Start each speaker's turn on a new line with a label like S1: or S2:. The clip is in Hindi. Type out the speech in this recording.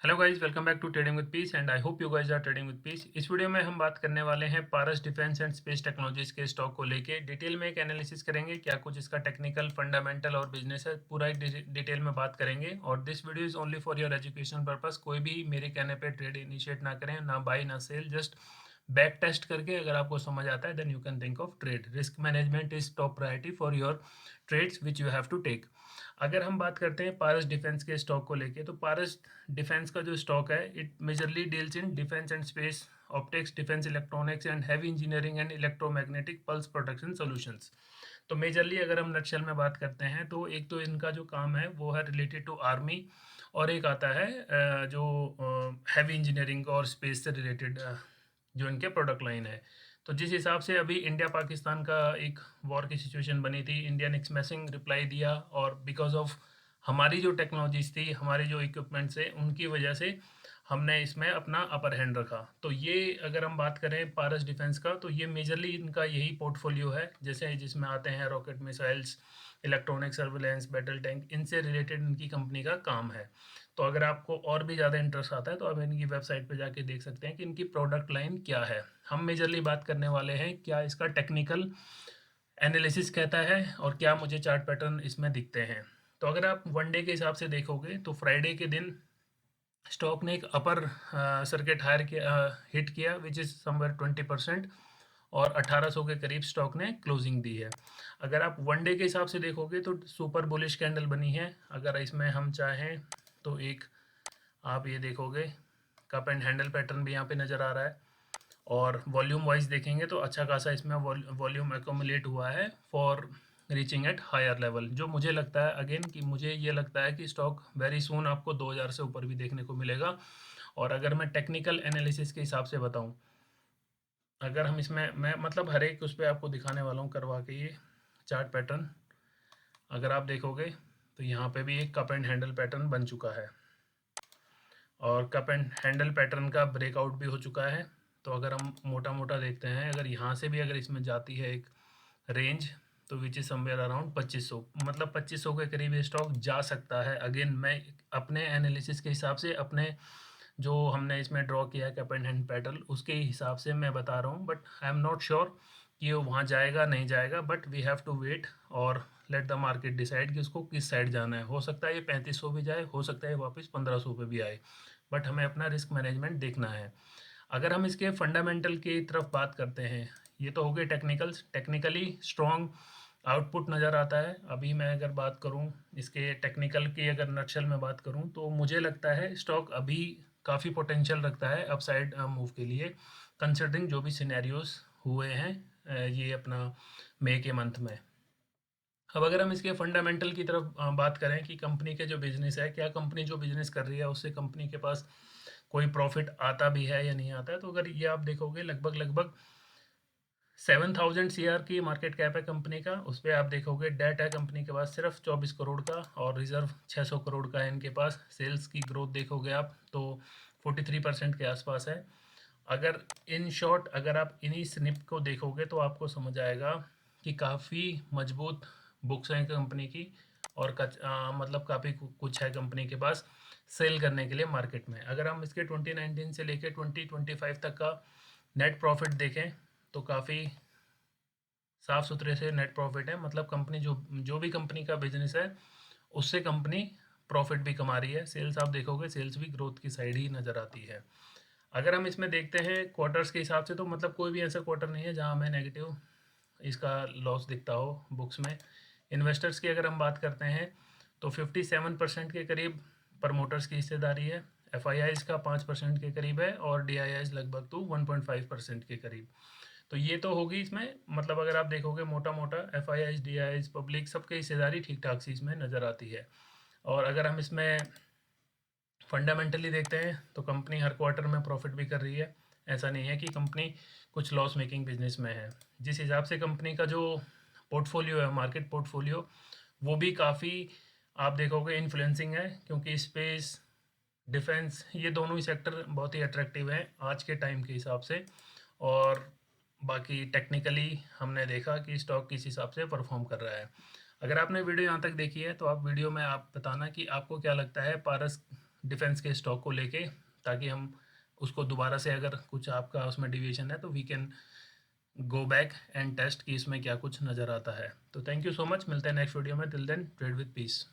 S1: Hello guys, welcome back to trading with peace and I hope you guys are trading with peace. इस वीडियो में हम बात करने वाले हैं Paras defence and space technologies के स्टॉक को लेके डिटेल में एक एनालिसिस करेंगे। क्या कुछ इसका टेक्निकल, फंडामेंटल और बिजनेस है, पूरा एक डिटेल में बात करेंगे। और this video is only for your education purpose. कोई भी मेरे कहने पे ट्रेड इनिशिएट ना करें, ना बाई ना सेल। जस्ट बैक टेस्ट करके अगर आपको समझ आता है then you can think of trade. Risk management is top priority for your trades which you have to take. अगर हम बात करते हैं पारस डिफेंस के स्टॉक को लेके, तो पारस डिफेंस का जो स्टॉक है it majorly deals in defence and space optics, defence electronics and heavy engineering and electromagnetic pulse protection solutions. तो मेजरली अगर हम नक्शल में बात करते हैं तो एक तो इनका जो काम है वो है रिलेटेड टू आर्मी, और एक आता है जो हैवी इंजीनियरिंग और स्पेस से रिलेटेड जो इनके प्रोडक्ट लाइन है। तो जिस हिसाब से अभी इंडिया पाकिस्तान का एक वॉर की सिचुएशन बनी थी, इंडिया ने स्मैशिंग रिप्लाई दिया, और बिकॉज ऑफ हमारी जो टेक्नोलॉजीज थी, हमारे जो इक्विपमेंट्स है, उनकी वजह से हमने इसमें अपना अपर हैंड रखा। तो ये अगर हम बात करें पारस डिफेंस का, तो ये मेजरली इनका यही पोर्टफोलियो है, जैसे जिसमें आते हैं rocket missiles, electronic surveillance, battle tank, इनसे रिलेटेड इनकी कंपनी का काम है। तो अगर आपको और भी ज़्यादा इंटरेस्ट आता है तो आप इनकी वेबसाइट पे जाके देख सकते हैं कि इनकी प्रोडक्ट लाइन क्या है। हम मेजरली बात करने वाले हैं क्या इसका टेक्निकल एनालिसिस कहता है और क्या मुझे चार्ट पैटर्न इसमें दिखते हैं। तो अगर आप वन डे के हिसाब से देखोगे तो फ्राइडे के दिन स्टॉक ने एक अपर सर्किट हायर किया, हिट किया, विच इज़ समवेयर 20%, और 1800 के करीब स्टॉक ने क्लोजिंग दी है। अगर आप वन डे के हिसाब से देखोगे तो सुपर बुलिश कैंडल बनी है। अगर इसमें हम चाहें तो एक आप ये देखोगे कप एंड हैंडल पैटर्न भी यहाँ पे नज़र आ रहा है, और वॉल्यूम वाइज देखेंगे तो अच्छा खासा इसमें वॉल्यूम एकोमुलेट हुआ है for reaching at higher level. जो मुझे लगता है अगेन कि मुझे ये लगता है कि स्टॉक वेरी सून आपको 2000 से ऊपर भी देखने को मिलेगा। और अगर मैं टेक्निकल एनालिसिस के हिसाब से बताऊं, अगर हम इसमें मैं मतलब हर एक उस पर आपको दिखाने वाला हूँ करवा के ये चार्ट पैटर्न। अगर आप देखोगे तो यहाँ पे भी एक कप एंड हैंडल पैटर्न बन चुका है, और कप एंड हैंडल पैटर्न का ब्रेकआउट भी हो चुका है। तो अगर हम मोटा मोटा देखते हैं, अगर यहाँ से भी अगर इसमें जाती है एक रेंज, तो विच इज़ समवेयर अराउंड 2500, मतलब 2500 के करीब ये स्टॉक जा सकता है। अगेन मैं अपने एनालिसिस के हिसाब से, अपने जो हमने इसमें ड्रॉ किया है कैप एंड हैंड पैटर्न, उसके हिसाब से मैं बता रहा हूँ, but I am not sure कि वो वहाँ जाएगा नहीं जाएगा। But we have to wait और लेट द मार्केट डिसाइड कि उसको किस साइड जाना है। हो सकता है ये 3500 भी जाए, हो सकता है वापस 1500 पे भी आए, बट हमें अपना रिस्क मैनेजमेंट देखना है। अगर हम इसके फंडामेंटल की तरफ बात करते हैं, ये तो हो गए टेक्निकल्स। टेक्निकली स्ट्रॉन्ग आउटपुट नज़र आता है। अभी मैं अगर बात करूं इसके टेक्निकल की, अगर नक्शल में बात करूं, तो मुझे लगता है स्टॉक अभी काफ़ी पोटेंशियल रखता है अपसाइड मूव के लिए, कंसिडरिंग जो भी सिनेरियोज हुए हैं ये अपना मई के मंथ में। अब अगर हम इसके फंडामेंटल की तरफ बात करें कि कंपनी के जो बिजनेस है, क्या कंपनी जो बिजनेस कर रही है उससे कंपनी के पास कोई प्रॉफिट आता भी है या नहीं आता है, तो अगर ये आप देखोगे लगभग लगभग 7000 CR की मार्केट कैप है कंपनी का। उस पर आप देखोगे डेट है कंपनी के पास सिर्फ 24 करोड़ का, और रिजर्व 600 करोड़ का है इनके पास। सेल्स की ग्रोथ देखोगे आप तो 43% के आसपास है। अगर इन शॉर्ट अगर आप इन्हीं स्निप को देखोगे तो आपको समझ आएगा कि काफ़ी मजबूत बुक्स हैं कंपनी की, और मतलब काफ़ी कुछ है कंपनी के पास सेल करने के लिए मार्केट में। अगर हम इसके 2019 से लेकर 2025 तक का नेट प्रॉफिट देखें तो काफ़ी साफ़ सुथरे से नेट प्रॉफिट है। मतलब कंपनी जो जो भी कंपनी का बिजनेस है उससे कंपनी प्रॉफिट भी कमा रही है। सेल्स आप देखोगे, सेल्स भी ग्रोथ की साइड ही नज़र आती है। अगर हम इसमें देखते हैं क्वार्टर्स के हिसाब से, तो मतलब कोई भी ऐसा क्वार्टर नहीं है जहां हमें नेगेटिव इसका लॉस दिखता हो बुक्स में। इन्वेस्टर्स की अगर हम बात करते हैं तो 57% के करीब प्रमोटर्स की हिस्सेदारी है, एफ का 5% के करीब है, और डी लगभग तो 1.5% के करीब। तो ये तो होगी इसमें, मतलब अगर आप देखोगे मोटा मोटा एफ डी पब्लिक सबकी हिस्सेदारी ठीक ठाक सी इसमें नज़र आती है। और अगर हम इसमें फंडामेंटली देखते हैं तो कंपनी हर क्वार्टर में प्रॉफिट भी कर रही है। ऐसा नहीं है कि कंपनी कुछ लॉस मेकिंग बिजनेस में है। जिस हिसाब से कंपनी का जो पोर्टफोलियो है, मार्केट पोर्टफोलियो, वो भी काफ़ी आप देखोगे इन्फ्लुएंसिंग है, क्योंकि स्पेस, डिफेंस, ये दोनों ही सेक्टर बहुत ही अट्रैक्टिव हैं आज के टाइम के हिसाब से। और बाकी टेक्निकली हमने देखा कि स्टॉक किस हिसाब से परफॉर्म कर रहा है। अगर आपने वीडियो यहाँ तक देखी है तो आप वीडियो में आप बताना कि आपको क्या लगता है पारस डिफेंस के स्टॉक को लेके, ताकि हम उसको दोबारा से अगर कुछ आपका उसमें डिविएशन है तो we can go back and test कि इसमें क्या कुछ नज़र आता है। तो थैंक यू सो मच, मिलते हैं नेक्स्ट वीडियो में। Till then trade with piece.